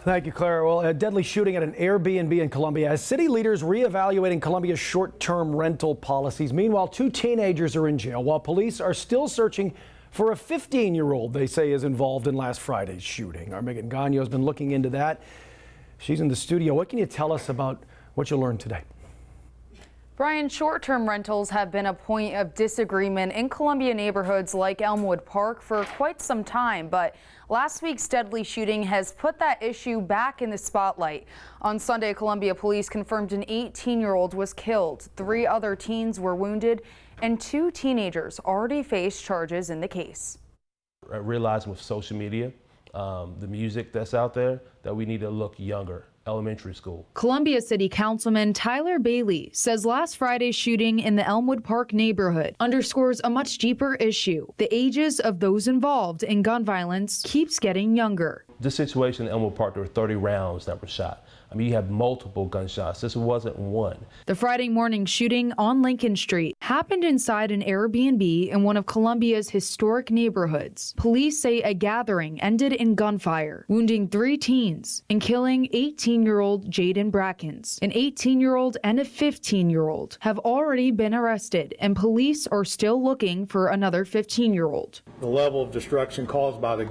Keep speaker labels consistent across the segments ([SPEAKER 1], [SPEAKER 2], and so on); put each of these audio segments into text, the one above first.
[SPEAKER 1] Thank you, Clara. Well, a deadly shooting at an Airbnb in Columbia has city leaders reevaluating Columbia's short-term rental policies. Meanwhile, 2 teenagers are in jail while police are still searching for a 15-year-old they say is involved in last Friday's shooting. Our Megan Gagno has been looking into that. She's in the studio. What can you tell us about what you learned today?
[SPEAKER 2] Brian, short-term rentals have been a point of disagreement in Columbia neighborhoods like Elmwood Park for quite some time, but last week's deadly shooting has put that issue back in the spotlight. On Sunday, Columbia police confirmed an 18-year-old was killed, 3 other teens were wounded, and 2 teenagers already face charges in the case.
[SPEAKER 3] I realize with social media, the music that's out there, that we need to look younger. Elementary school.
[SPEAKER 4] Columbia City Councilman Tyler Bailey says last Friday's shooting in the Elmwood Park neighborhood underscores a much deeper issue. The ages of those involved in gun violence keeps getting younger.
[SPEAKER 3] This situation in Elmwood Park, there were 30 rounds that were shot. I mean, you have multiple gunshots. This wasn't one.
[SPEAKER 4] The Friday morning shooting on Lincoln Street happened inside an Airbnb in one of Columbia's historic neighborhoods. Police say a gathering ended in gunfire, wounding 3 teens and killing 18-year-old Jaden Brackens. An 18-year-old and a 15-year-old have already been arrested, and police are still looking for another 15-year-old.
[SPEAKER 5] The level of destruction caused by the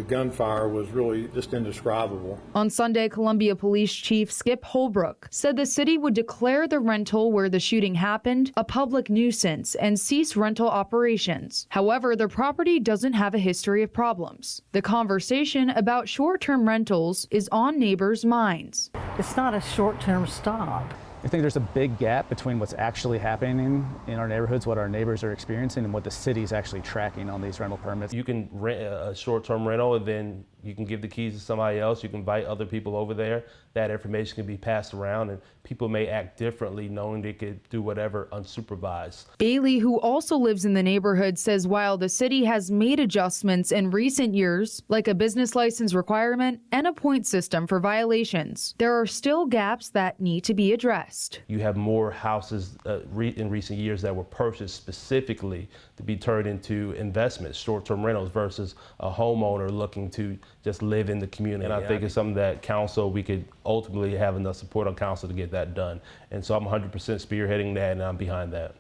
[SPEAKER 5] gunfire was really just indescribable.
[SPEAKER 4] On Sunday, Columbia Police Chief Skip Holbrook said the city would declare the rental where the shooting happened a public nuisance and cease rental operations. However, the property doesn't have a history of problems. The conversation about short-term rentals is on neighbors' minds.
[SPEAKER 6] It's not a short-term stop.
[SPEAKER 7] I think there's a big gap between what's actually happening in our neighborhoods, what our neighbors are experiencing, and what the city's actually tracking on these rental permits.
[SPEAKER 3] You can rent a short-term rental, and then you can give the keys to somebody else. You can invite other people over there. That information can be passed around, and people may act differently knowing they could do whatever unsupervised.
[SPEAKER 4] Bailey, who also lives in the neighborhood, says while the city has made adjustments in recent years, like a business license requirement and a point system for violations, there are still gaps that need to be addressed.
[SPEAKER 3] You have more houses in recent years that were purchased specifically to be turned into investments, short-term rentals, versus a homeowner looking to just live in the community. And I think it's something that council, we could ultimately have enough support on council to get that done. And so I'm 100% spearheading that, and I'm behind that.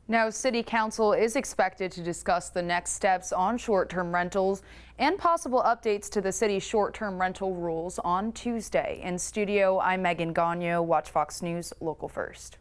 [SPEAKER 2] Now, City Council is expected to discuss the next steps on short-term rentals and possible updates to the city's short-term rental rules on Tuesday. In studio, I'm Megan Gagno, Watch Fox News, Local First.